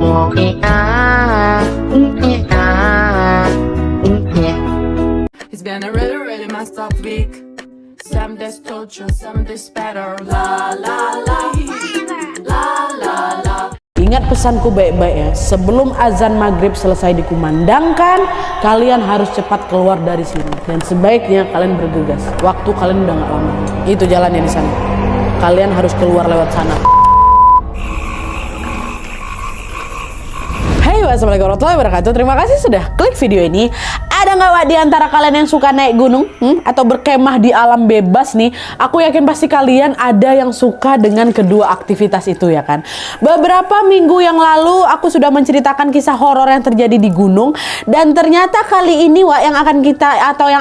It's been a really, really messed up week. Some days told you, some days better. La la la, la la la. Ingat pesanku baik-baik ya, sebelum azan maghrib selesai dikumandangkan, kalian harus cepat keluar dari sini. Dan sebaiknya kalian bergegas. Waktu kalian udah gak lama. Itu jalannya di sana. Kalian harus keluar lewat sana. Hai, wassalamualaikum warahmatullahi wabarakatuh. Terima kasih sudah klik video ini. Ada nggak Wak di antara kalian yang suka naik gunung atau berkemah di alam bebas nih? Aku yakin pasti kalian ada yang suka dengan kedua aktivitas itu ya kan. Beberapa minggu yang lalu aku sudah menceritakan kisah horor yang terjadi di gunung, dan ternyata kali ini Wak yang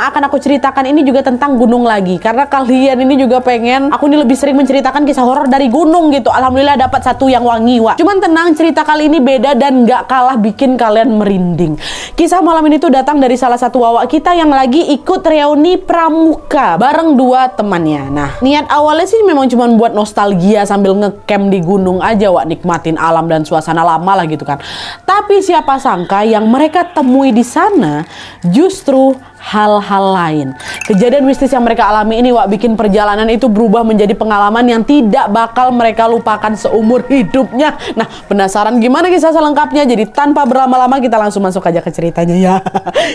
akan aku ceritakan ini juga tentang gunung lagi, karena kalian ini juga pengen aku ini lebih sering menceritakan kisah horor dari gunung gitu. Alhamdulillah dapat satu yang wangi Wak. Cuman tenang, cerita kali ini beda dan nggak kalah bikin kalian merinding. Kisah malam ini tuh datang dari salah satu wawak kita yang lagi ikut reuni pramuka bareng dua temannya. Nah, niat awalnya sih memang cuma buat nostalgia sambil ngecamp di gunung aja Wak, nikmatin alam dan suasana lama lah gitu kan. Tapi siapa sangka yang mereka temui di sana justru hal-hal lain. Kejadian mistis yang mereka alami ini Wak bikin perjalanan itu berubah menjadi pengalaman yang tidak bakal mereka lupakan seumur hidupnya. Nah, penasaran gimana kisah selengkapnya? Jadi tanpa berlama-lama kita langsung masuk aja ke ceritanya ya.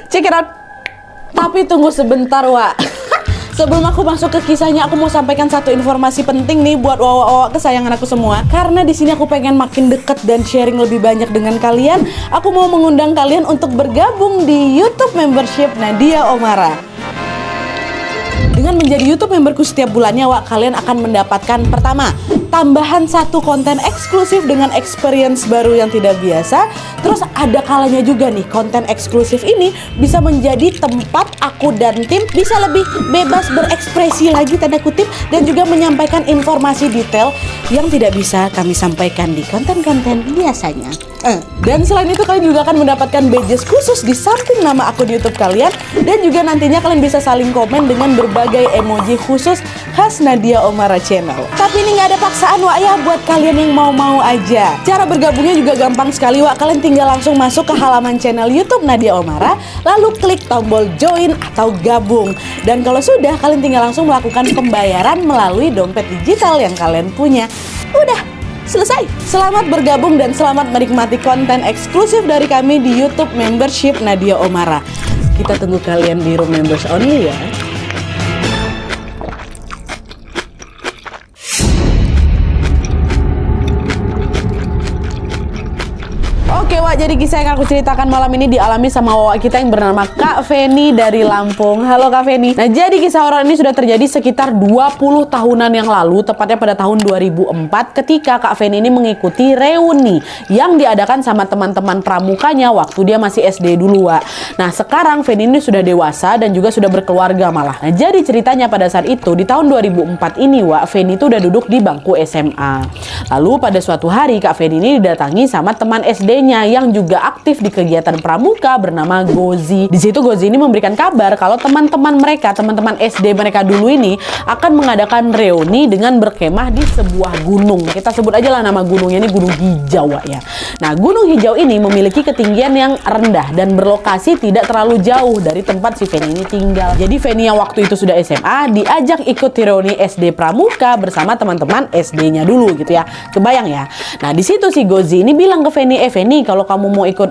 Check it out. Tapi tunggu sebentar Wak. Sebelum aku masuk ke kisahnya, aku mau sampaikan satu informasi penting nih buat wawak-wawak kesayangan aku semua. Karena di sini aku pengen makin deket dan sharing lebih banyak dengan kalian. Aku mau mengundang kalian untuk bergabung di YouTube membership Nadia Omara. Dengan menjadi YouTube memberku setiap bulannya Wak, kalian akan mendapatkan pertama, tambahan satu konten eksklusif dengan experience baru yang tidak biasa. Terus ada kalanya juga nih, konten eksklusif ini bisa menjadi tempat aku dan tim bisa lebih bebas berekspresi lagi tanda kutip, dan juga menyampaikan informasi detail yang tidak bisa kami sampaikan di konten-konten biasanya. Dan selain itu kalian juga akan mendapatkan badges khusus di samping nama akun YouTube kalian, dan juga nantinya kalian bisa saling komen dengan berbagai emoji khusus khas Nadia Omara Channel. Tapi ini nggak ada paksaan Wak ya, buat kalian yang mau-mau aja. Cara bergabungnya juga gampang sekali Wak. Kalian tinggal langsung masuk ke halaman channel YouTube Nadia Omara, lalu klik tombol join atau gabung. Dan kalau sudah, kalian tinggal langsung melakukan pembayaran melalui dompet digital yang kalian punya. Udah selesai. Selamat bergabung dan selamat menikmati konten eksklusif dari kami di YouTube membership Nadia Omara. Kita tunggu kalian di room members only ya. Oke Wak, jadi kisah yang aku ceritakan malam ini dialami sama wawak kita yang bernama Kak Feni dari Lampung. Halo Kak Feni. Nah, jadi kisah horor ini sudah terjadi sekitar 20 tahunan yang lalu, tepatnya pada tahun 2004 ketika Kak Feni ini mengikuti reuni yang diadakan sama teman-teman pramukanya waktu dia masih SD dulu Wak. Nah, sekarang Feni ini sudah dewasa dan juga sudah berkeluarga malah. Nah, jadi ceritanya pada saat itu di tahun 2004 ini Wak, Feni itu udah duduk di bangku SMA. Lalu pada suatu hari Kak Feni ini didatangi sama teman SD-nya yang juga aktif di kegiatan pramuka bernama Gozi. Di situ Gozi ini memberikan kabar kalau teman-teman mereka, teman-teman SD mereka dulu ini akan mengadakan reuni dengan berkemah di sebuah gunung. Kita sebut aja lah nama gunungnya ini Gunung Hijau ya. Nah, Gunung Hijau ini memiliki ketinggian yang rendah dan berlokasi tidak terlalu jauh dari tempat si Feni ini tinggal. Jadi Feni yang waktu itu sudah SMA diajak ikut reuni SD pramuka bersama teman-teman SD-nya dulu gitu ya. Kebayang ya. Nah, di situ si Gozi ini bilang ke Feni, Feni, kalau kamu mau ikut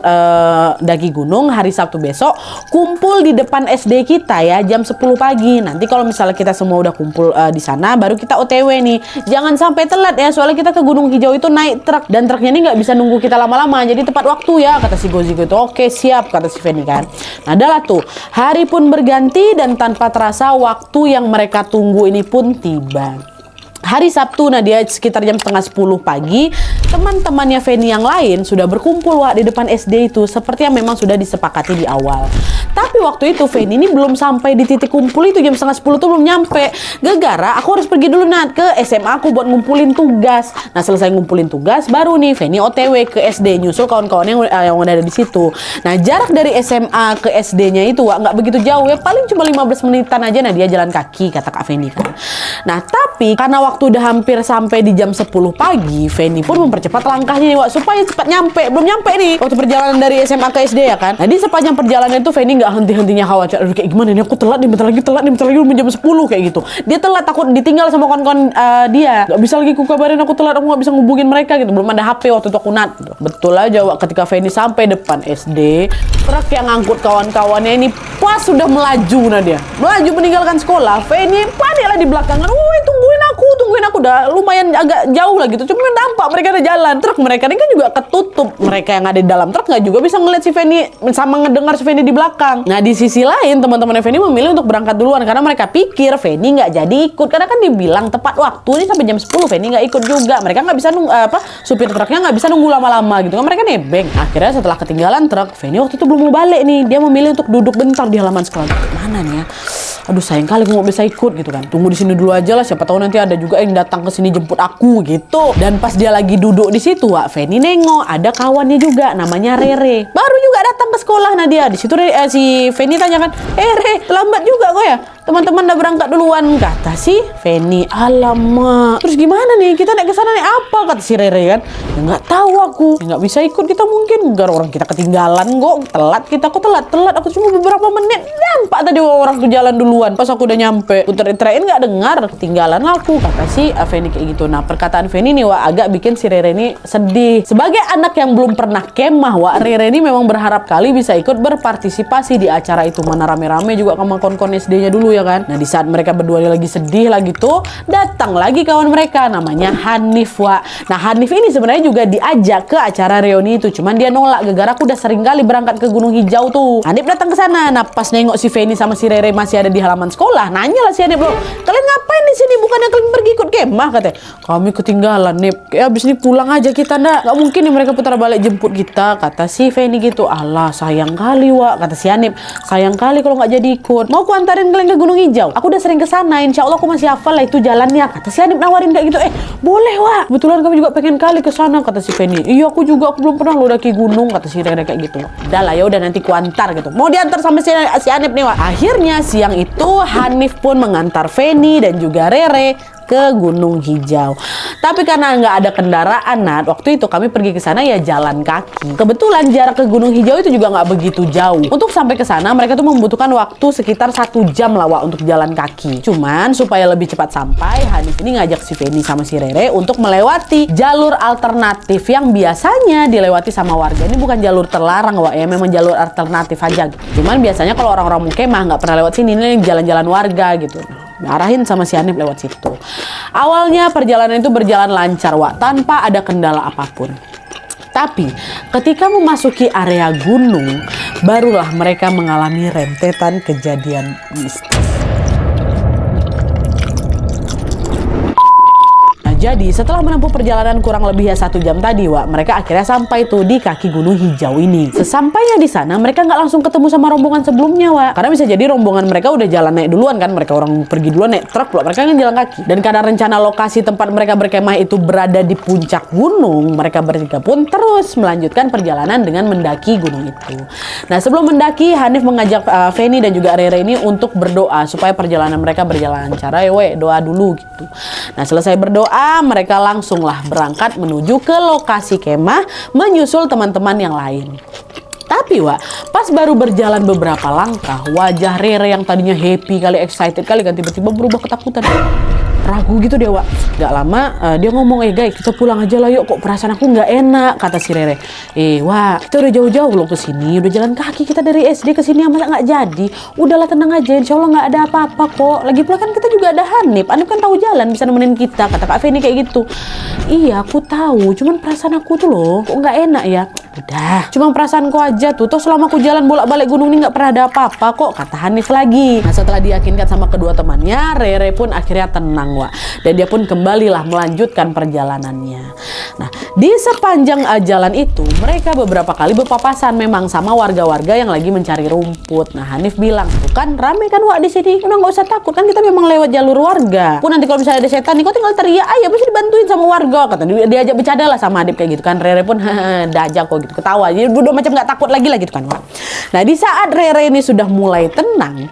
daki gunung hari Sabtu besok, kumpul di depan SD kita ya jam 10 pagi. Nanti kalau misalnya kita semua udah kumpul di sana, baru kita OTW nih. Jangan sampai telat ya, soalnya kita ke Gunung Hijau itu naik truk dan truknya ini nggak bisa nunggu kita lama-lama. Jadi tepat waktu ya, kata si Gozi gitu. Oke siap, kata si Feni kan. Nah, adalah tuh hari pun berganti dan tanpa terasa waktu yang mereka tunggu ini pun tiba. Hari Sabtu, nah dia sekitar jam setengah 10 pagi, teman-temannya Feni yang lain sudah berkumpul Wak di depan SD itu seperti yang memang sudah disepakati di awal. Tapi waktu itu Feni ini belum sampai di titik kumpul itu, jam setengah 10 tuh belum nyampe. Gara-gara aku harus pergi dulu Nat ke SMA aku buat ngumpulin tugas. Nah, selesai ngumpulin tugas baru nih Feni OTW ke SD nyusul kawan-kawan yang udah ada di situ. Nah, jarak dari SMA ke SD-nya itu Wak nggak begitu jauh ya, paling cuma 15 menitan aja. Nah, dia jalan kaki kata Kak Feni kan. Nah, tapi karena waktu udah hampir sampai di jam 10 pagi, Feni pun mempercepat langkahnya nih, Wak, supaya cepat nyampe. Belum nyampe nih waktu perjalanan dari SMA ke SD ya kan. Nah, di sepanjang perjalanan itu Feni nggak henti-hentinya khawatir. Aduh, kayak gimana nih, aku telat nih, bentar lagi belum jam 10 kayak gitu. Dia telat, takut ditinggal sama kawan-kawan dia. Nggak bisa lagi ku kabarin aku telat, aku nggak bisa ngubungin mereka gitu. Belum ada HP waktu itu aku nat. Gitu. Betul aja, Wak, ketika Feni sampai depan SD, truk yang ngangkut kawan-kawannya ini pas sudah melaju, nah dia melaju meninggalkan sekolah. Feni panik lah di belakangan. Woi, tungguin aku. Udah lumayan agak jauh lah gitu. Cuma nampak mereka ada jalan. Truk mereka ini kan juga ketutup. Mereka yang ada di dalam truk nggak juga bisa ngeliat si Feni sama ngedengar si Feni di belakang. Nah, di sisi lain teman-teman Feni memilih untuk berangkat duluan karena mereka pikir Feni nggak jadi ikut. Karena kan dibilang tepat waktu nih sampai jam 10 Feni nggak ikut juga. Mereka nggak bisa supir truknya nggak bisa nunggu lama-lama gitu kan. Mereka nebeng. Akhirnya setelah ketinggalan truk, Feni waktu itu belum mau balik nih. Dia memilih untuk duduk bentar di halaman sekolah. Mana nih ya? Aduh, sayang kali aku nggak bisa ikut gitu kan. Tunggu di sini dulu aja lah, siapa tahu nanti ada juga yang datang ke sini jemput aku gitu. Dan pas dia lagi duduk di situ, Wak, Feni nengok ada kawannya juga namanya Rere. Baru juga datang ke sekolah. Nah, dia di situ si Feni tanya kan, Re, lambat juga kok ya? Teman-teman udah berangkat duluan, kata si Feni. Alamak, terus gimana nih, kita naik ke sana nih apa, kata si Rere kan. Ya nggak tahu aku, ya nggak bisa ikut kita mungkin gara orang kita ketinggalan kok. Telat kita, kok telat aku cuma beberapa menit. Nampak tadi orang tuh jalan duluan. Pas aku udah nyampe, aku teriak-teriakin nggak dengar, ketinggalan aku, kata si Feni kayak gitu. Nah, perkataan Feni nih, Wak, agak bikin si Rere ini sedih. Sebagai anak yang belum pernah kemah, Wak, Rere ini memang berharap kali bisa ikut berpartisipasi di acara itu. Mana rame-rame juga sama kawan-kawan SD-nya dulu ya kan. Nah, di saat mereka berdua lagi sedih lagi tuh, datang lagi kawan mereka namanya Hanif, Wak. Nah, Hanif ini sebenarnya juga diajak ke acara reuni itu, cuman dia nolak gara-gara aku udah sering kali berangkat ke Gunung Hijau tuh. Hanif datang ke sana. Nah, pas nengok si Feni sama si Rere masih ada di halaman sekolah, nanya lah si Hanif, "Loh, kalian ngapain di sini? Bukannya kalian pergi ikut kemah?" katanya. "Kami ketinggalan, Nip. Kayak abis ini pulang aja kita, ndak. Nggak mungkin nih mereka putar balik jemput kita," kata si Feni gitu. "Alah, sayang kali, Wak," kata si Hanif. "Sayang kali kalau nggak jadi ikut. Mau aku antarin kalian ke Gunung Hijau? Aku udah sering ke sana. Insya Allah aku masih hafal lah itu jalannya," kata si Hanif nawarin kayak gitu. "Boleh, Wak. Kebetulan kami juga pengen kali ke sana," kata si Feni. "Iya, aku juga. Aku belum pernah lo daki gunung," kata si Rere kayak gitu. "Udah lah, ya udah nanti ku antar," gitu. Mau diantar sama si Hanif nih, Wak. Akhirnya siang itu Hanif pun mengantar Feni dan juga Rere ke Gunung Hijau. Tapi karena nggak ada kendaraan, Nat, waktu itu kami pergi ke sana ya jalan kaki. Kebetulan jarak ke Gunung Hijau itu juga nggak begitu jauh. Untuk sampai ke sana mereka tuh membutuhkan waktu sekitar 1 jam lah, Wak, untuk jalan kaki. Cuman supaya lebih cepat sampai, Hanif ini ngajak si Feni sama si Rere untuk melewati jalur alternatif yang biasanya dilewati sama warga. Ini bukan jalur terlarang, Wak, ya, memang jalur alternatif aja. Cuman biasanya kalau orang-orang mau kemah nggak pernah lewat sini, ini jalan-jalan warga gitu. Arahin sama si Hanif lewat situ. Awalnya perjalanan itu berjalan lancar, Wak, tanpa ada kendala apapun. Tapi ketika memasuki area gunung, barulah mereka mengalami rentetan kejadian mistis. Jadi setelah menempuh perjalanan kurang lebih ya 1 jam tadi, Wak, mereka akhirnya sampai tuh di kaki Gunung Hijau ini. Sesampainya di sana mereka nggak langsung ketemu sama rombongan sebelumnya, Wak, karena bisa jadi rombongan mereka udah jalan naik duluan kan, mereka orang pergi duluan naik truk, mereka kan jalan kaki. Dan karena rencana lokasi tempat mereka berkemah itu berada di puncak gunung, mereka bertiga pun terus melanjutkan perjalanan dengan mendaki gunung itu. Nah, sebelum mendaki, Hanif mengajak Feni dan juga Rere ini untuk berdoa supaya perjalanan mereka berjalan lancar. Doa dulu gitu. Nah, selesai berdoa, mereka langsunglah berangkat menuju ke lokasi kemah menyusul teman-teman yang lain. Tapi, Wak, pas baru berjalan beberapa langkah, wajah Rere yang tadinya happy kali, excited kali kan, tiba-tiba berubah ketakutan. Ragu gitu dia, Wak. Gak lama dia ngomong, guys, kita pulang aja lah yuk, kok perasaan aku nggak enak, kata si Rere. Wak, kita udah jauh-jauh loh ke sini, udah jalan kaki kita dari SD ke sini, masa nggak jadi? Udahlah, tenang aja, insya Allah nggak ada apa-apa kok. Lagi pula kan kita juga ada Hanif kan tahu jalan, bisa nemenin kita, kata Kak Feni kayak gitu. Iya, aku tahu, cuman perasaan aku tuh loh, kok nggak enak ya. Udah, cuma perasaanku aja tuh. Toh selama aku jalan bolak-balik gunung ini nggak pernah ada apa-apa kok, kata Hanif lagi. Nah, setelah diyakinkan sama kedua temannya, Rere pun akhirnya tenang, Wak. Dan dia pun kembalilah melanjutkan perjalanannya. Nah, di sepanjang jalan itu, mereka beberapa kali berpapasan memang sama warga-warga yang lagi mencari rumput. Nah, Hanif bilang, tuh kan rame kan, Wak, di sini. Udah nggak usah takut, kan kita memang lewat jalur warga. Pun nanti kalau misalnya ada setan nih, kau tinggal teriak aja, pasti dibantuin sama warga. Kata dia, diajak bercanda lah sama Hanif kayak gitu kan. Rere pun dajak kok gitu, ketawa. Jadi udah macam nggak takut lagi lah gitu kan, Wak. Nah, di saat Rere ini sudah mulai tenang,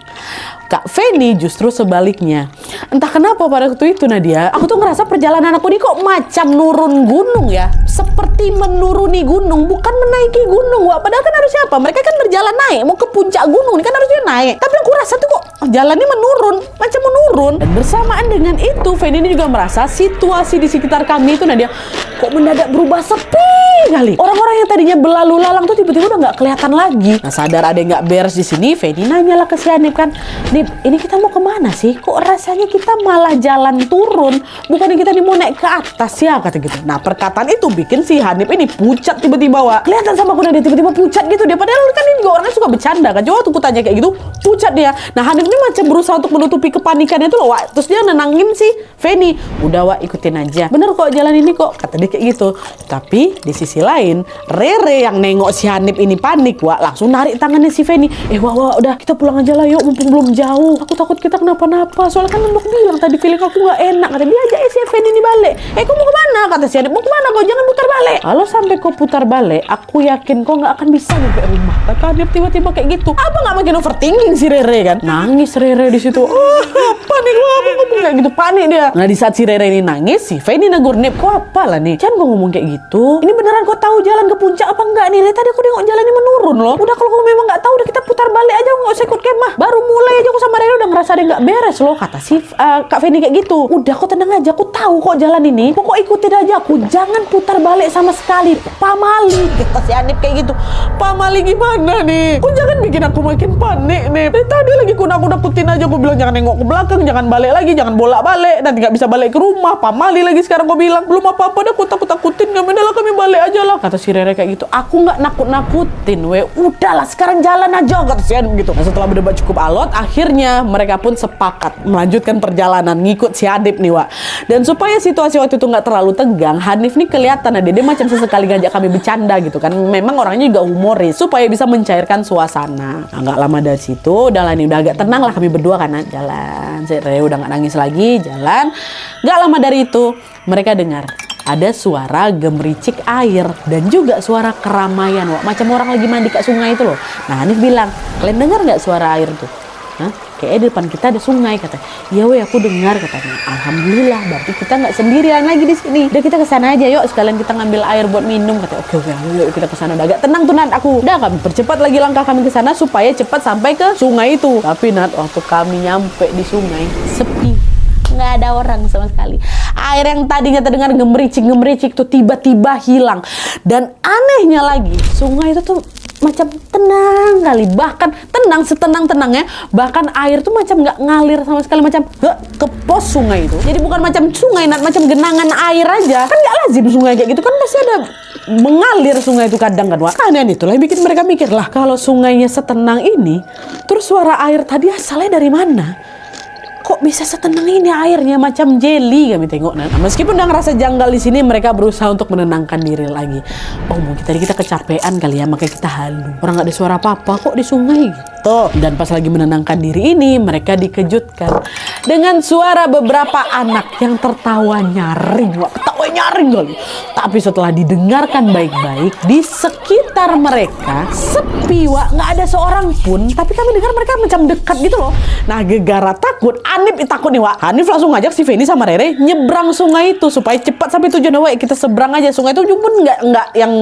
Kak Feni justru sebaliknya. Entah kenapa pada waktu itu Nadia, aku tuh ngerasa perjalanan aku ini kok macam nurun gunung ya. Seperti menuruni gunung, bukan menaiki gunung. Wah, padahal kan harusnya apa? Mereka kan berjalan naik, mau ke puncak gunung, ini kan harusnya naik. Tapi aku rasa tuh kok jalannya menurun, macam menurun. Dan bersamaan dengan itu, Feni ini juga merasa situasi di sekitar kami itu Nadia, kok mendadak berubah sepi kali. Orang-orang yang tadinya berlalu lalang tuh tiba-tiba udah nggak kelihatan lagi. Nah, sadar ada yang nggak beres di sini, Feni nanya lah ke si Hanif kan, Nip, ini kita mau kemana sih? Kok rasanya kita malah jalan turun, bukannya kita nih mau naik ke atas ya, kata gitu. Nah, perkataan itu bikin si Hanif ini pucat tiba-tiba, Wak. Kelihatan sama aku dia tiba-tiba pucat gitu dia. Padahal kan ini juga orangnya suka bercanda kan. Coba tuh aku tanya kayak gitu, pucat dia. Nah, Hanif ini macam berusaha untuk menutupi kepanikannya tuh loh, Wak. Terus dia nenangin si Feni. Udah, Wak, ikutin aja. Bener kok jalan ini kok, kata dia kayak gitu. Tapi di sisi lain, Rere yang nengok si Hanif ini panik, Wak, langsung narik tangannya si Feni. Wak, udah kita pulang aja lah yuk, mumpung belum jauh. Aku takut kita kenapa-napa. Soalnya kan aku bilang tadi feeling aku nggak enak. Kata dia aja si Feni ini balik. Kau mau kemana? Kata si Hanif. Mau kemana kau? Jangan putar balik. Kalau sampai kau putar balik, aku yakin kau nggak akan bisa nyampe rumah. Kata Hanif tiba-tiba kayak gitu. Apa nggak makin overthinking si Rere kan? Nangis Rere di situ. Panik lah, apa ngomong kayak gitu, panik dia. Nah, di saat si Rere ini nangis, si Feni negur, Nip, kok apa lah nih? Jangan kau ngomong kayak gitu. Ini beneran kau tahu jalan ke puncak apa enggak nih? Tadi aku nengok jalannya menurun loh. Udah kalau kau memang nggak tahu, udah kita putar balik aja, nggak usah ikut kemah. Baru mulai aja aku sama Rere udah ngerasa ada nggak beres loh, kata si Kak Feni kayak gitu. Udah, kau tenang aja, aku tahu kok jalan ini. Pokok ikutin aja aku, jangan putar balik sama sekali. Pamali, kata si Hanif kayak gitu. Pamali gimana nih? Kau jangan bikin aku makin panik nih. Tadi lagi aku nakutin aja, aku bilang jangan nengok ke belakang, jangan balik lagi, jangan bolak-balik, nanti nggak bisa balik ke rumah. Pamali lagi sekarang kau bilang belum apa-apa dah, aku takut-takutin kami, dah lah kami balik aja lah, kata si Rere kayak gitu. Aku nggak nakut-nakutin, udahlah sekarang jalan aja, kata si Hanif gitu. Nah, setelah berdebat cukup alot, akhirnya mereka pun sepakat melanjutkan perjalanan ngikut si Hanif nih, Wak. Dan supaya situasi waktu itu nggak terlalu tegang, Hanif nih kelihatan dia macam sesekali ngajak kami bercanda gitu kan. Memang orangnya juga humoris supaya bisa mencairkan suasana. Nah, nggak lama dari situ, udah lah nih, udah agak tenang lah kami berdua kan, jalan. Si Rere udah nggak nangis lagi, jalan. Nggak lama dari itu, mereka dengar ada suara gemericik air dan juga suara keramaian, Wak. Macam orang lagi mandi ke sungai itu loh. Nah, Hanif bilang, kalian dengar nggak suara air tuh? Hah? Kayaknya di depan kita ada sungai, katanya. Iya aku dengar, katanya. Alhamdulillah, berarti kita nggak sendirian lagi di sini. Udah kita kesana aja yuk, sekalian kita ngambil air buat minum, katanya. Oke, yuk kita kesana. Udah agak tenang tuh Nat aku. Udah kami percepat lagi langkah kami ke sana supaya cepat sampai ke sungai itu. Tapi Nat, waktu kami nyampe di sungai, sepi. Nggak ada orang sama sekali. Air yang tadinya terdengar gemericik tuh tiba-tiba hilang. Dan anehnya lagi, sungai itu tuh macam tenang kali, bahkan tenang setenang-tenangnya, bahkan air tuh macam nggak ngalir sama sekali, macam ke pos sungai itu. Jadi bukan macam sungai, Nat, macam genangan air aja. Kan nggak lazim sungai kayak gitu kan, pasti ada mengalir sungai itu kadang kan, Wak. Aneh itulah yang bikin mereka mikir lah, kalau sungainya setenang ini, terus suara air tadi asalnya dari mana? Kok bisa setenang ini airnya, macam jelly kami tengok. Nah, meskipun udah ngerasa janggal di sini, mereka berusaha untuk menenangkan diri lagi. Oh, mungkin tadi kita kecapean kali ya, makanya kita halu. Orang nggak ada suara apa-apa kok di sungai gitu. Dan pas lagi menenangkan diri ini, mereka dikejutkan dengan suara beberapa anak yang tertawa nyaring, Wak. Ketawa nyaring kali. Tapi setelah didengarkan baik-baik, di sekitar mereka sepi, Wak. Nggak ada seorang pun. Tapi kami dengar mereka macam dekat gitu loh. Nah, gegara takut, Hanif takut nih, Wak. Hanif langsung ngajak si Feni sama Rere nyebrang sungai itu supaya cepat sampai tujuan. Wak, kita seberang aja sungai itu, pun nggak yang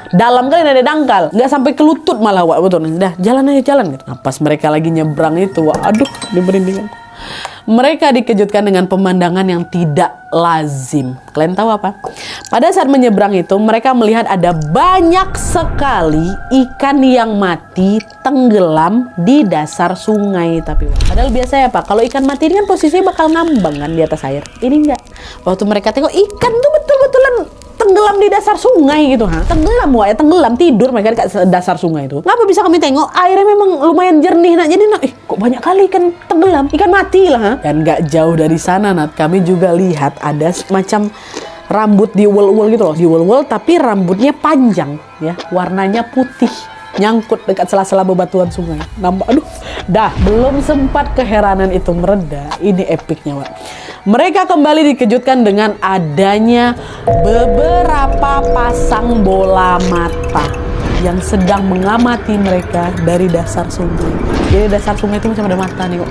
dalam kali, ada dangkal, nggak sampai ke lutut malah, Wak. Betul. Dah jalan aja jalan gitu. Nah, pas mereka lagi nyebrang itu, Wak, aduh, dimerinding. Mereka dikejutkan dengan pemandangan yang tidak lazim. Kalian tahu apa? Pada saat menyeberang itu, mereka melihat ada banyak sekali ikan yang mati tenggelam di dasar sungai. Tapi padahal biasanya apa? Kalau ikan mati ini kan posisinya bakal ngambang kan di atas air. Ini enggak. Waktu mereka tengok, ikan tuh betul-betulan tenggelam di dasar sungai gitu, tenggelam, Wak, ya, tenggelam, tidur mereka di dasar sungai itu. Ngapa bisa kami tengok? Airnya memang lumayan jernih, Nat. Jadi, kok banyak kali ikan tenggelam, ikan mati lah. Dan nggak jauh dari sana, Nat, kami juga lihat ada semacam rambut di uol-uol gitu loh, di uol-uol, tapi rambutnya panjang, ya, warnanya putih, nyangkut dekat sela-sela bebatuan sungai. Aduh, dah belum sempat keheranan itu mereda, ini epicnya, Wak. Mereka kembali dikejutkan dengan adanya beberapa pasang bola mata. yang sedang mengamati mereka dari dasar sungai. Jadi dasar sungai itu macam ada mata nih kok.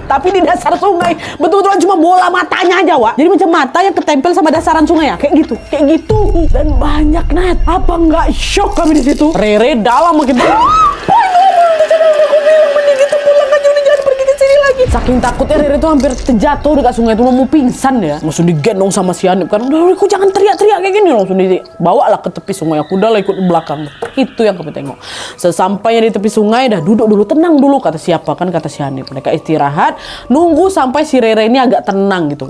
Tapi di dasar sungai betul-betul cuma bola matanya aja, Wak. Jadi macam mata yang ketempel sama dasaran sungai ya, kayak gitu. Dan banyak, Nat. Apa nggak shock kami di situ? Rere dalam makin. Saking takutnya Rere tuh hampir terjatuh dekat sungai itu, mau pingsan ya. Langsung digendong sama si Hanif kan. Udah, kok jangan teriak-teriak kayak gini. Langsung dibawa lah ke tepi sungai. Aku udah lah ikut di belakang. Itu yang kami tengok. Sesampainya di tepi sungai, dah duduk dulu, tenang dulu. Kata siapa kan? Kata si Hanif. Mereka istirahat, nunggu sampai si Rere ini agak tenang gitu.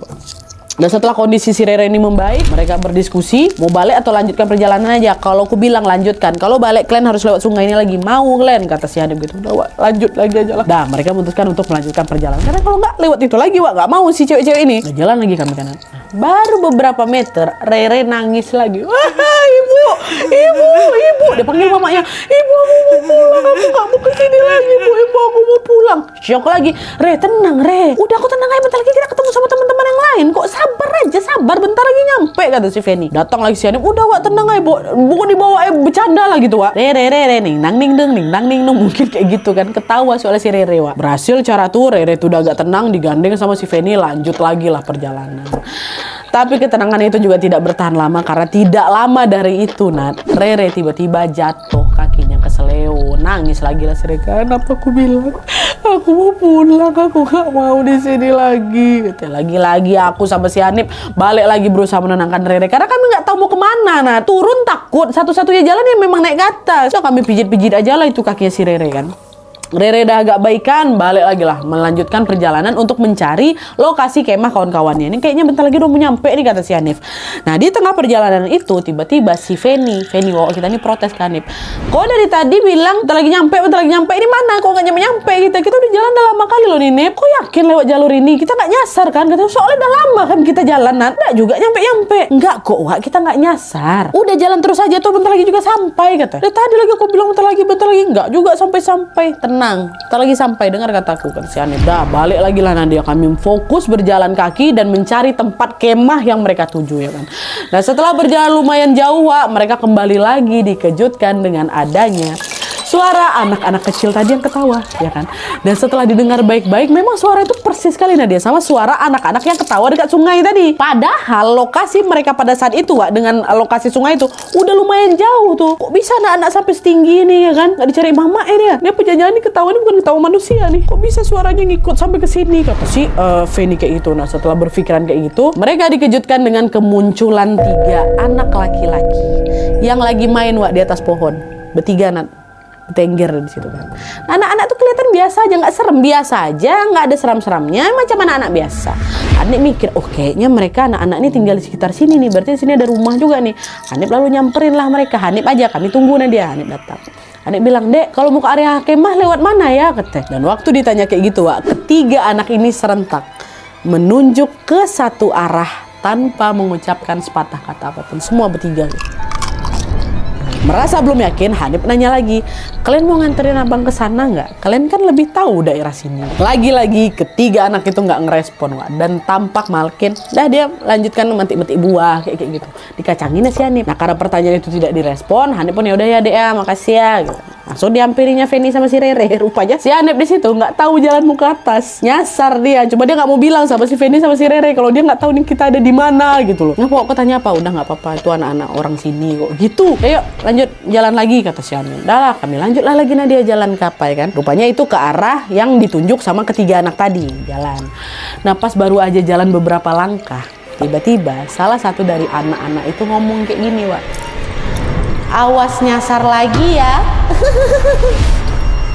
Dan setelah kondisi si Rere ini membaik, mereka berdiskusi mau balik atau lanjutkan perjalanan aja. Kalau aku bilang lanjutkan, kalau balik kalian harus lewat sungai ini lagi. Mau kalian? Kata si Hanif gitu. Udah, Wak, lanjut lagi aja lah. Dah, mereka memutuskan untuk melanjutkan perjalanan. Karena kalau nggak lewat itu lagi, Wak, nggak mau si cewek-cewek ini. Nah, jalan lagi kami kanan. Baru beberapa meter, Rere nangis lagi. Wah, ibu. Dia panggil mamanya. Ibu, aku mau pulang. Aku nggak mau kesini lagi, ibu. Aku mau pulang. Syok lagi. Re, tenang, Re. Udah, aku tenang aja. Bentar lagi kita ketemu sama teman-teman yang lain. Kok sabar aja, sabar. Bentar lagi nyampe, kata si Feni. Datang lagi si Hanif. Udah, Wak, tenang aja, bukan dibawa bercanda lah gitu, Wak. Re, ning nang ning deng. Mungkin kayak gitu kan. Ketawa soalnya si Rere, Wak. Berhasil cara tuh, Rere tuh udah agak tenang, digandeng sama si Feni. Lanjut lagi lah perjalanan. Tapi ketenangan itu juga tidak bertahan lama, karena tidak lama dari itu, Nat, Rere tiba-tiba jatuh, kakinya keseleo, nangis lagi lah si Rere. Kenapa aku bilang aku mau pulang, aku gak mau di sini lagi. Lagi-lagi aku sama si Hanif balik lagi berusaha menenangkan Rere, karena kami nggak tahu mau kemana. Nah, turun takut, satu-satunya jalan yang memang naik ke atas. So kami pijit-pijit aja lah itu kakinya si Rere kan. Rere dah agak baikan, balik lagi lah melanjutkan perjalanan untuk mencari lokasi kemah kawan-kawannya. Ini kayaknya bentar lagi udah mau nyampe nih, kata si Hanif. Nah, di tengah perjalanan itu tiba-tiba si Feni kita ini protes ke Hanif. Kok dari tadi bilang bentar lagi nyampe, ini mana? Kok nggak nyampe kita udah jalan udah lama kali loh, Nip. Kok yakin lewat jalur ini? Kita nggak nyasar kan? Kata soalnya udah lama kan kita jalan, nggak juga nyampe. Enggak kok, Wak, kita nggak nyasar. Udah jalan terus aja tuh, bentar lagi juga sampai, kata. Dari tadi lagi aku bilang bentar lagi, enggak juga sampai. Tenang, ntar lagi sampai, dengar kataku, kata si Hanif. Dah, balik lagi lah Nadia. Kami fokus berjalan kaki dan mencari tempat kemah yang mereka tuju, ya kan. Nah, setelah berjalan lumayan jauh, Wak, mereka kembali lagi dikejutkan dengan adanya suara anak-anak kecil tadi yang ketawa, ya kan. Dan setelah didengar baik-baik, memang suara itu persis sekali Nadia sama suara anak-anak yang ketawa dekat sungai tadi. Padahal lokasi mereka pada saat itu, Wak, dengan lokasi sungai itu udah lumayan jauh tuh. Kok bisa anak-anak sampai setinggi ini, ya kan? Nggak dicari mama dia. Dia penjanjian ini ketawa, ini bukan ketawa manusia nih. Kok bisa suaranya ngikut sampai ke sini, kata si Feni kayak gitu. Nah, setelah berpikiran kayak gitu, mereka dikejutkan dengan kemunculan 3 anak laki-laki yang lagi main, Wak, di atas pohon. Bertiga, Tengger di situ kan. Anak-anak tuh kelihatan biasa aja, nggak serem, biasa aja, nggak ada seram-seramnya, macam anak-anak biasa. Hanif mikir, oh kayaknya mereka anak-anak ini tinggal di sekitar sini nih, berarti di sini ada rumah juga nih. Hanif lalu nyamperin lah mereka. Hanif aja, kami tunggu Nadia. Hanif datang. Hanif bilang, Dek, kalau mau ke area kemah lewat mana ya, kata. Dan waktu ditanya kayak gitu, Wak, ketiga anak ini serentak menunjuk ke satu arah tanpa mengucapkan sepatah kata apapun. Semua bertiga. Merasa belum yakin, Hanif nanya lagi, kalian mau nganterin abang ke sana nggak? Kalian kan lebih tahu daerah sini. Lagi-lagi ketiga anak itu nggak ngerespon, Wak, dan tampak malkin. Dah dia lanjutkan memetik-metik buah kayak gitu. Dikacangin si Hanif. Nah, karena pertanyaan itu tidak direspon, Hanif pun ya udah ya Dek ya, makasih ya. Gitu. Langsung dihampirinya Feni sama si Rere. Rupanya si Hanif di situ nggak tahu jalan mau ke atas, nyasar dia. Cuma dia nggak mau bilang sama si Feni sama si Rere kalau dia nggak tahu nih kita ada di mana gitu loh. Nah, pokok tanya apa? Udah nggak apa-apa, itu anak-anak orang sini kok. Gitu. Ayo lanjut jalan lagi, kata si Hanif. Dah lah, kami lanjutlah lagi Nadia jalan kapai kan. Rupanya itu ke arah yang ditunjuk sama ketiga anak tadi jalan. Nah, pas baru aja jalan beberapa langkah, tiba-tiba salah satu dari anak-anak itu ngomong kayak gini, Wak. Awas nyasar lagi ya.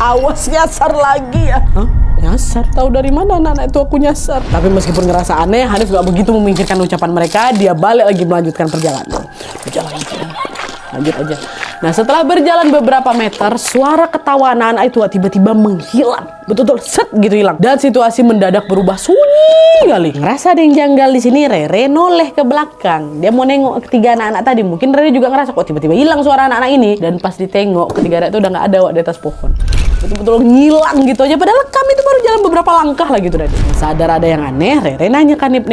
Awas nyasar lagi ya. Hah? Nyasar? Tahu dari mana anak-anak itu aku nyasar? Tapi meskipun ngerasa aneh, Hanif gak begitu memikirkan ucapan mereka. Dia balik lagi melanjutkan perjalanan. Lanjut aja. Nah, setelah berjalan beberapa meter, suara ketawa anak-anak itu tiba-tiba menghilang. Betul-betul set gitu hilang. Dan situasi mendadak berubah sunyi kali. Ngerasa ada yang janggal di sini, Rere noleh ke belakang. Dia mau nengok ketiga anak-anak tadi. Mungkin Rere juga ngerasa kok tiba-tiba hilang suara anak-anak ini. Dan pas ditengok, ketiga anak itu udah nggak ada, Wak, di atas pohon. betul-betul ngilang gitu aja. Padahal kami itu baru jalan beberapa langkah lah gitu. Sadar ada yang aneh, Rere nanya kan Nip,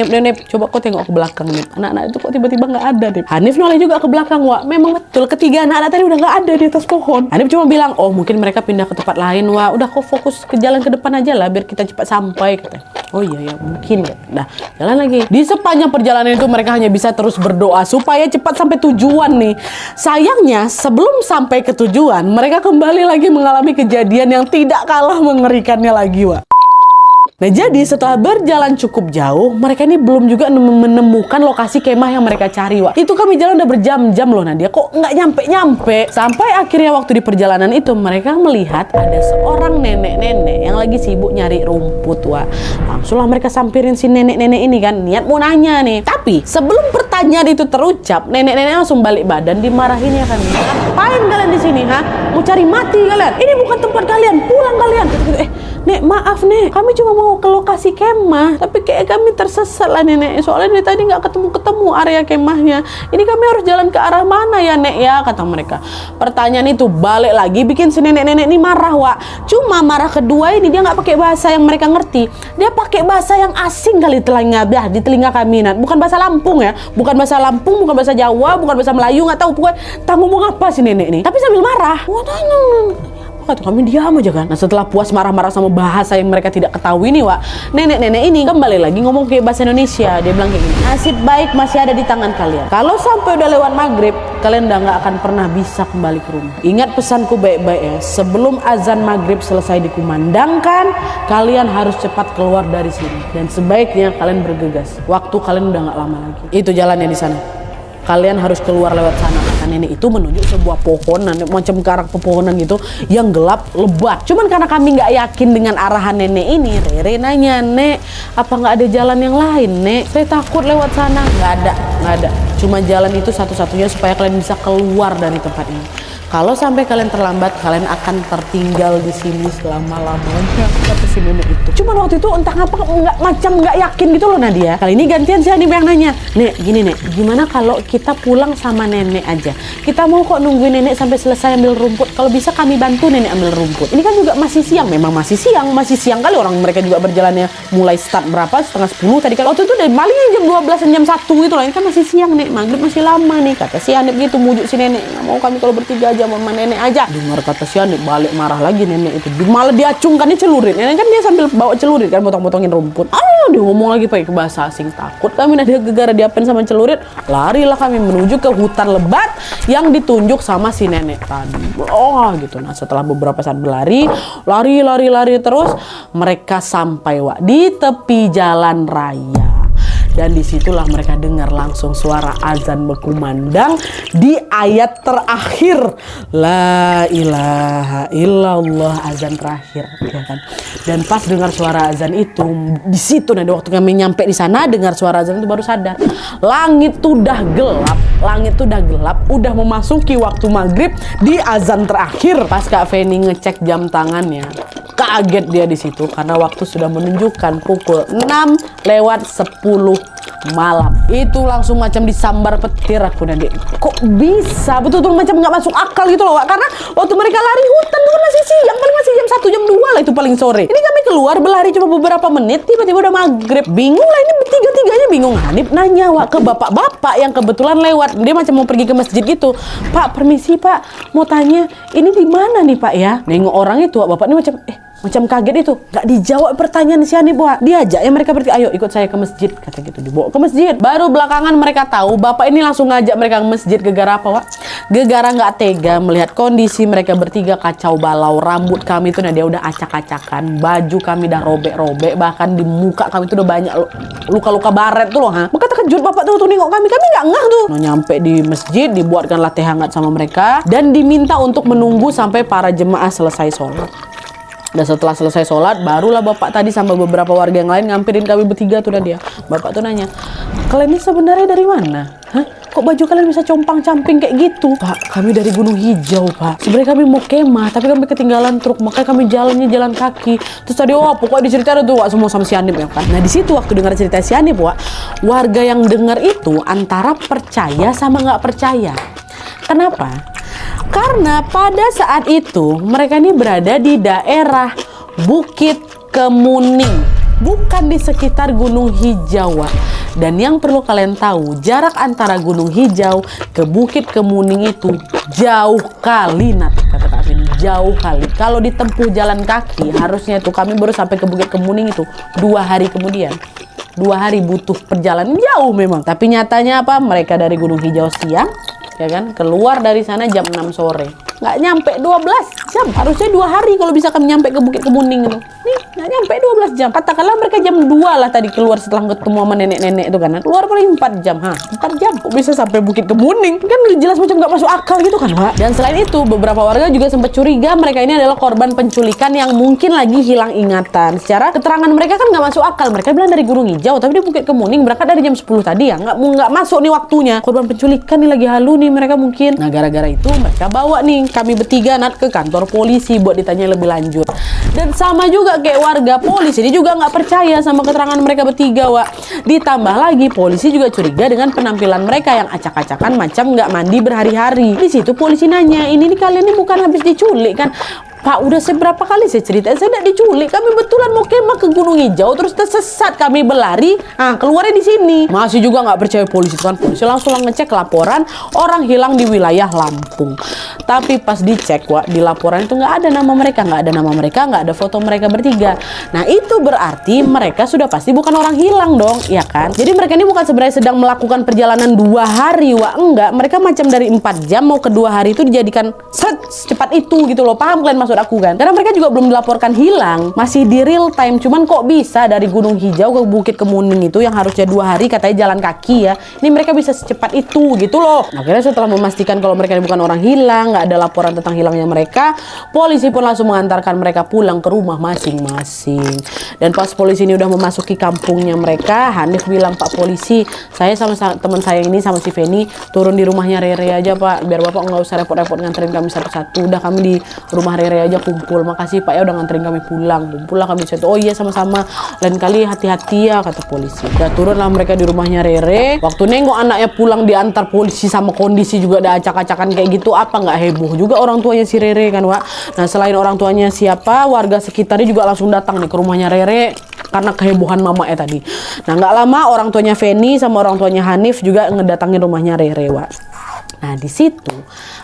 coba kau tengok ke belakang Nip. Anak-anak itu kok tiba-tiba nggak ada Nip. Hanif noleh juga ke belakang, Wak. Memang betul, ketiga anak-anak tadi udah nggak ada di atas pohon. Hanif cuma bilang, oh mungkin mereka pindah ke tempat lain, Wak. Udah kau fokus ke jalan ke depan aja lah, biar kita cepat sampai, katanya. Oh iya ya mungkin. Nah jalan lagi. Di sepanjang perjalanan itu mereka hanya bisa terus berdoa supaya cepat sampai tujuan nih. Sayangnya sebelum sampai ke tujuan, mereka kembali lagi mengalami kejadian yang tidak kalah mengerikannya lagi, Wak. Nah jadi setelah berjalan cukup jauh, mereka ini belum juga menemukan lokasi kemah yang mereka cari, Wak. Itu kami jalan udah berjam-jam loh Nadia, kok nggak nyampe-nyampe. Sampai akhirnya waktu di perjalanan itu mereka melihat ada seorang nenek-nenek yang lagi sibuk nyari rumput, Wak. Langsunglah mereka sampirin si nenek-nenek ini kan, niat mau nanya nih. Tapi sebelum pertanyaan itu terucap, nenek-nenek langsung balik badan, dimarahin ya kan. Ngapain kalian di sini, ha? Mau cari mati kalian? Ini bukan tempat kalian, pulang kalian. Nek, maaf Nek, kami cuma mau ke lokasi kemah, tapi kayak kami tersesat lah Nenek. Soalnya dari tadi nggak ketemu area kemahnya. Ini kami harus jalan ke arah mana ya Nek ya, kata mereka. Pertanyaan itu balik lagi bikin si nenek-nenek ini marah, Wak. Cuma marah kedua ini dia nggak pakai bahasa yang mereka ngerti. Dia pakai bahasa yang asing kali di telinga kami, Nat. Bukan bahasa Lampung ya, bukan bahasa Lampung, bukan bahasa Jawa, bukan bahasa Melayu, nggak tahu pokoknya. Tak ngomong apa si nenek ini. Tapi sambil marah. Kata kami diam aja kan. Nah setelah puas marah-marah sama bahasa yang mereka tidak ketahui nih, Wak, nenek-nenek ini kembali lagi ngomong kayak bahasa Indonesia. Dia bilang kayak gini, nasib baik masih ada di tangan kalian. Kalau sampai udah lewat maghrib, kalian udah nggak akan pernah bisa kembali ke rumah. Ingat pesanku baik-baik ya, sebelum azan maghrib selesai dikumandangkan, kalian harus cepat keluar dari sini. Dan sebaiknya kalian bergegas, waktu kalian udah nggak lama lagi. Itu jalannya di sana. Kalian harus keluar lewat sana. Kata nenek itu menunjuk sebuah pohonan, macam karak pepohonan gitu yang gelap lebat. Cuman karena kami nggak yakin dengan arahan nenek ini, Rere nanya, Nek, apa nggak ada jalan yang lain, Nek? Saya takut lewat sana. Nggak ada. Cuma jalan itu satu-satunya supaya kalian bisa keluar dari tempat ini. Kalau sampai kalian terlambat, kalian akan tertinggal di sini selama-lamanya, kata si nenek itu. Cuman waktu itu entah ngapa nggak yakin gitu loh Nadia. Kali ini gantian si Hanif yang nanya, Nek, gini Nek, gimana kalau kita pulang sama nenek aja? Kita mau kok nungguin nenek sampai selesai ambil rumput. Kalau bisa kami bantu nenek ambil rumput. Ini kan juga masih siang, memang masih siang kali orang mereka juga berjalannya mulai start berapa? Setengah 10 tadi kan. Waktu itu dari malingnya jam 12 dan jam 1 gitu loh. Ini kan masih siang Nek, maghrib masih lama nih, kata si Hanif gitu, mujuk si nenek. Nggak mau kami kalau bertiga aja sama nenek aja. Dengar kata si Hanif, balik marah lagi nenek itu. Malah diacungkannya celurit. Nenek kan dia sambil bawa celurit kan, potong-potongin rumput. Dia ngomong lagi pakai bahasa asing. Takut kami Nadia gegara diapain sama celurit. Larilah kami menuju ke hutan lebat yang ditunjuk sama si nenek tadi. Gitu. Nah setelah beberapa saat berlari, lari terus, mereka sampai, Wak, di tepi jalan raya. Dan disitulah mereka dengar langsung suara azan berkumandang di ayat terakhir, la ilaha illallah, azan terakhir, ya kan. Dan pas dengar suara azan itu, di situ nanti waktu kami nyampe di sana dengar suara azan itu baru sadar, langit tuh udah gelap, udah memasuki waktu maghrib di azan terakhir. Pas Kak Feni ngecek jam tangannya, kaget dia di situ karena waktu sudah menunjukkan pukul 6:10 malam. Itu langsung macam disambar petir aku Nadia. Kok bisa? Betul-betul macam nggak masuk akal gitu loh, Wak. Karena waktu mereka lari hutan tuh kan masih siang, paling masih jam 1 jam 2 lah itu paling sore. Ini kami keluar berlari cuma beberapa menit, tiba-tiba udah maghrib. Bingung lah, ini tiga-tiganya bingung. Hanif nanya, Wak, ke bapak-bapak yang kebetulan lewat. Dia macam mau pergi ke masjid gitu. Pak, permisi Pak, mau tanya, ini di mana nih Pak ya? Nengok orang itu, Wak, bapak ini macam kaget itu, nggak dijawab pertanyaan si Hanif, Wak. Diajak ya mereka bertiga, ayo ikut saya ke masjid, kata gitu, dibawa ke masjid. Baru belakangan mereka tahu bapak ini langsung ngajak mereka ke masjid gegara apa, Wak? Gegara nggak tega melihat kondisi mereka bertiga kacau balau. Rambut kami tuh dia udah acak-acakan, baju kami udah robek-robek, bahkan di muka kami tuh udah banyak luka-luka baret tuh loh, ha. Maka terkejut bapak tuh nengok kami nggak ngeh tuh. Nyampe di masjid, dibuatkanlah teh hangat sama mereka dan diminta untuk menunggu sampai para jemaah selesai sholat. Dan setelah selesai sholat, barulah bapak tadi sama beberapa warga yang lain ngampirin kami bertiga tuh dia. Bapak tuh nanya, kalian ini sebenarnya dari mana? Hah? Kok baju kalian bisa compang-camping kayak gitu? Pak, kami dari Gunung Hijau, Pak. Sebenarnya kami mau kemah, tapi kami ketinggalan truk, makanya kami jalannya jalan kaki. Terus tadi, pokoknya diceritain tuh, Wak, semua sama si Hanif ya kan. Nah di situ waktu dengar cerita si Hanif, Wak, warga yang dengar itu antara percaya sama nggak percaya. Kenapa? Karena pada saat itu mereka ini berada di daerah Bukit Kemuning, bukan di sekitar Gunung Hijau. Dan yang perlu kalian tahu, jarak antara Gunung Hijau ke Bukit Kemuning itu jauh kali, Nat, kata Kak Vin, jauh kali. Kalau ditempuh jalan kaki, harusnya itu kami baru sampai ke Bukit Kemuning itu 2 hari kemudian. 2 hari butuh perjalanan jauh memang. Tapi nyatanya apa? Mereka dari Gunung Hijau siang, ya kan, keluar dari sana jam 6 sore. Nggak nyampe 12 jam. Harusnya 2 hari kalau bisa kami nyampe ke Bukit Kemuning itu. Nih, nggak nyampe 12 jam. Katakanlah mereka jam 2 lah tadi keluar setelah ketemu sama nenek-nenek itu kan. Keluar paling 4 jam. 4 jam. Kok bisa sampai Bukit Kemuning? Kan jelas macam nggak masuk akal gitu kan, Pak. Dan selain itu, beberapa warga juga sempat curiga mereka ini adalah korban penculikan yang mungkin lagi hilang ingatan. Secara keterangan mereka kan nggak masuk akal. Mereka bilang dari Gunung Hijau, tapi di Bukit Kemuning berangkat dari jam 10 tadi ya. Nggak masuk nih waktunya. Korban penculikan nih lagi halu nih mereka mungkin. Nah, gara-gara itu mereka bawa nih kami bertiga, Nat, ke kantor polisi buat ditanya lebih lanjut. Dan sama juga kayak warga, polisi ini juga nggak percaya sama keterangan mereka bertiga, Wak. Ditambah lagi polisi juga curiga dengan penampilan mereka yang acak-acakan macam nggak mandi berhari-hari. Di situ polisi nanya, ini nih kalian ini bukan habis diculik kan? Pak, udah seberapa kali saya cerita, saya tidak diculik. Kami betulan mau kemah ke Gunung Hijau, terus tersesat, kami berlari. Keluarnya di sini. Masih juga nggak percaya polisi kan? Polisi langsung ngecek laporan orang hilang di wilayah Lampung. Tapi pas dicek, Wak, di laporan itu nggak ada nama mereka, nggak ada foto mereka bertiga. Nah, itu berarti mereka sudah pasti bukan orang hilang dong, ya kan? Jadi mereka ini bukan sebenarnya sedang melakukan perjalanan 2 hari, Wak. Enggak, mereka macam dari 4 jam mau ke 2 hari itu dijadikan secepat itu gitu loh. Paham kalian maksud aku kan? Karena mereka juga belum dilaporkan hilang, masih di real time. Cuman kok bisa dari Gunung Hijau ke Bukit Kemuning itu yang harusnya 2 hari katanya jalan kaki ya, ini mereka bisa secepat itu gitu loh. Akhirnya setelah memastikan kalau mereka ini bukan orang hilang, nggak ada laporan tentang hilangnya mereka, polisi pun langsung mengantarkan mereka pulang ke rumah masing-masing. Dan pas polisi ini udah memasuki kampungnya mereka, Hanif bilang, Pak polisi, saya sama teman saya ini sama si Feni turun di rumahnya Rere aja, Pak, biar Bapak nggak usah repot-repot nganterin kami satu-satu. Udah kami di rumah Rere aja kumpul. Makasih Pak ya udah nganterin kami pulang. Kumpul lah kami situ. Oh iya sama-sama. Lain kali hati-hati ya, kata polisi. Udah turunlah mereka di rumahnya Rere. Waktu nengok anaknya pulang diantar polisi sama kondisi juga ada acak-acakan kayak gitu, apa nggak heboh juga orang tuanya si Rere kan, Wak. Nah, selain orang tuanya siapa, warga sekitarnya juga langsung datang nih ke rumahnya Rere karena kehebohan mamanya tadi. Nah, nggak lama orang tuanya Feni sama orang tuanya Hanif juga ngedatangin rumahnya Rere, Wak. Nah, di situ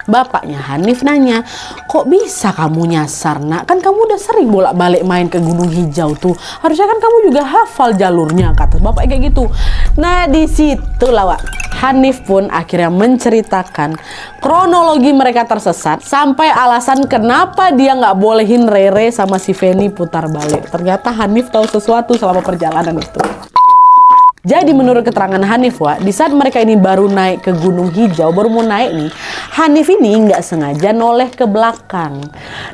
bapaknya Hanif nanya, kok bisa kamu nyasar, Nak? Kan kamu udah sering bolak-balik main ke Gunung Hijau tuh. Harusnya kan kamu juga hafal jalurnya, kata bapak kayak gitu. Nah, di situ lah, Wak, Hanif pun akhirnya menceritakan kronologi mereka tersesat sampai alasan kenapa dia nggak bolehin Rere sama si Feni putar balik. Ternyata Hanif tahu sesuatu selama perjalanan itu. Jadi menurut keterangan Hanif, Wak, di saat mereka ini baru naik ke Gunung Hijau, baru mau naik nih, Hanif ini nggak sengaja noleh ke belakang.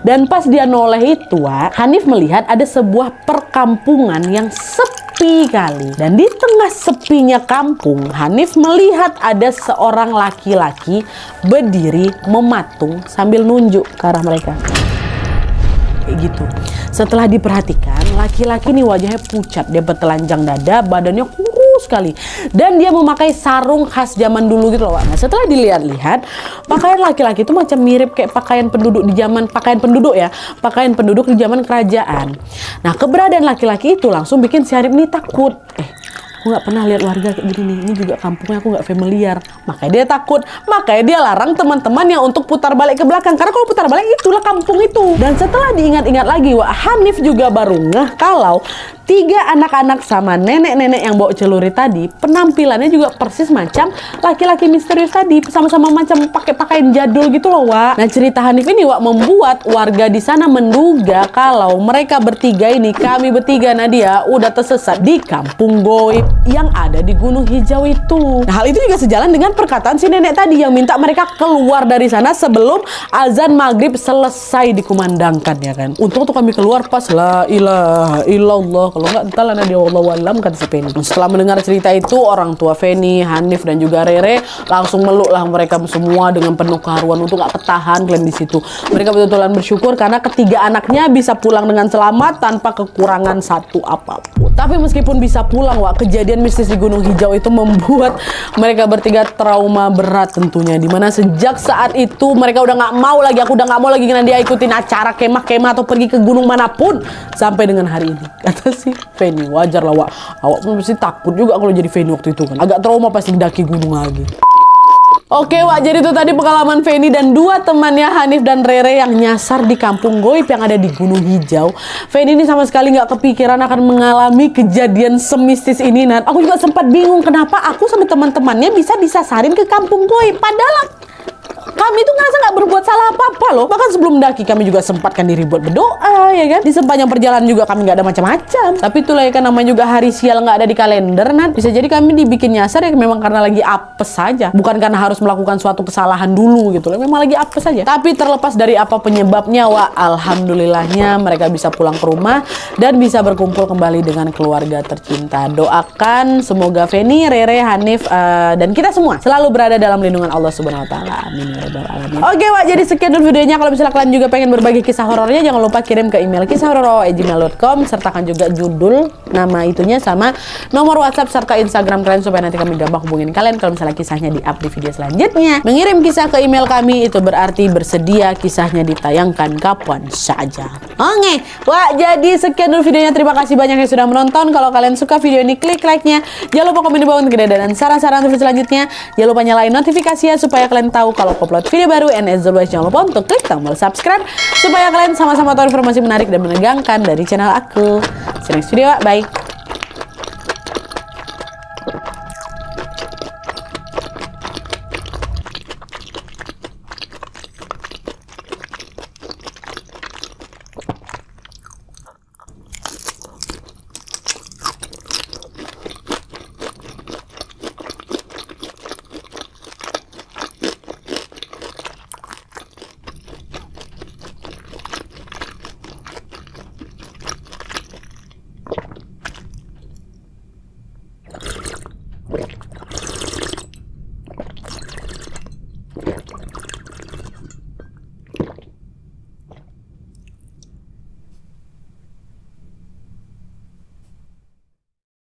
Dan pas dia noleh itu, Wak, Hanif melihat ada sebuah perkampungan yang sepi kali. Dan di tengah sepinya kampung, Hanif melihat ada seorang laki-laki berdiri mematung sambil nunjuk ke arah mereka. Kayak gitu. Setelah diperhatikan, laki-laki ini wajahnya pucat, dia bertelanjang dada, badannya kurus sekali, dan dia memakai sarung khas zaman dulu gitu loh, Wak. Nah, setelah dilihat-lihat, pakaian laki-laki itu macam mirip kayak pakaian penduduk di zaman pakaian penduduk di zaman kerajaan. Nah, keberadaan laki-laki itu langsung bikin si Hanif ini takut. Aku nggak pernah lihat warga kayak gini nih, ini juga kampungnya aku nggak familiar. Makanya dia takut, makanya dia larang teman-temannya untuk putar balik ke belakang, karena kalau putar balik itulah kampung itu. Dan setelah diingat-ingat lagi, Wak, Hanif juga baru ngeh kalau 3 anak-anak sama nenek-nenek yang bawa celurit tadi penampilannya juga persis macam laki-laki misterius tadi, sama-sama macam pakai pakaian jadul gitu loh, Wak. Nah, cerita Hanif ini, Wak, membuat warga di sana menduga kalau mereka bertiga ini, kami bertiga Nadia, udah tersesat di kampung goib yang ada di Gunung Hijau itu. Nah, hal itu juga sejalan dengan perkataan si nenek tadi yang minta mereka keluar dari sana sebelum azan maghrib selesai dikumandangkan, ya kan. Untung tuh kami keluar pas la ilaha illallah kalau nggak entahlah dia wallahualam, kata si Feni. Setelah mendengar cerita itu, orang tua Feni, Hanif dan juga Rere langsung meluklah mereka semua dengan penuh keharuan untuk nggak ketahan kalian di situ. Mereka betul-betulan bersyukur karena ketiga anaknya bisa pulang dengan selamat tanpa kekurangan satu apapun. Tapi meskipun bisa pulang, Wak, kejadian mistis di Gunung Hijau itu membuat mereka bertiga trauma berat tentunya. Dimana sejak saat itu mereka udah nggak mau lagi, aku udah nggak mau lagi karena dia ikutin acara kemah-kemah atau pergi ke gunung manapun sampai dengan hari ini. Kata si Feni, wajar lah, Wak. Awak pun pasti takut juga kalau jadi Feni waktu itu kan. Agak trauma pasti mendaki gunung lagi. Oke, Wak, jadi itu tadi pengalaman Feni dan dua temannya Hanif dan Rere yang nyasar di kampung goib yang ada di Gunung Hijau. Feni ini sama sekali nggak kepikiran akan mengalami kejadian semistis ini. Nah, aku juga sempat bingung kenapa aku sama teman-temannya bisa disasarin ke kampung goib. Padahal kami tuh ngerasa nggak berbuat salah apa-apa loh. Bahkan sebelum mendaki kami juga sempatkan diri buat berdoa, ya kan. Di sepanjang perjalanan juga kami nggak ada macam-macam. Tapi itulah ya kan, namanya juga hari sial nggak ada di kalender. Nah, bisa jadi kami dibikin nyasar ya memang karena lagi apes saja. Bukan karena harus melakukan suatu kesalahan dulu gitu loh. Memang lagi apes saja. Tapi terlepas dari apa penyebabnya, Wah, alhamdulillahnya mereka bisa pulang ke rumah dan bisa berkumpul kembali dengan keluarga tercinta. Doakan semoga Feni, Rere, Hanif dan kita semua selalu berada dalam lindungan Allah Subhanahu wa taala. Amin. Oke, Wak, jadi sekian dulu videonya. Kalau misalnya kalian juga pengen berbagi kisah horornya, jangan lupa kirim ke email kisahhoror@gmail.com, sertakan juga judul, nama itunya, sama nomor WhatsApp serta Instagram kalian supaya nanti kami gampang hubungin kalian kalau misalnya kisahnya di-up di video selanjutnya. Mengirim kisah ke email kami itu berarti bersedia kisahnya ditayangkan kapan saja. Oke, Wak, jadi sekian dulu videonya. Terima kasih banyak yang sudah menonton. Kalau kalian suka video ini, klik like-nya. Jangan lupa komen di bawah untuk ide dan saran-saran video selanjutnya. Jangan lupa nyalain notifikasinya supaya kalian tahu kalau upload video baru. And as always, jangan lupa untuk klik tombol subscribe supaya kalian sama-sama tahu informasi menarik dan menegangkan dari channel aku. See you next video, bye.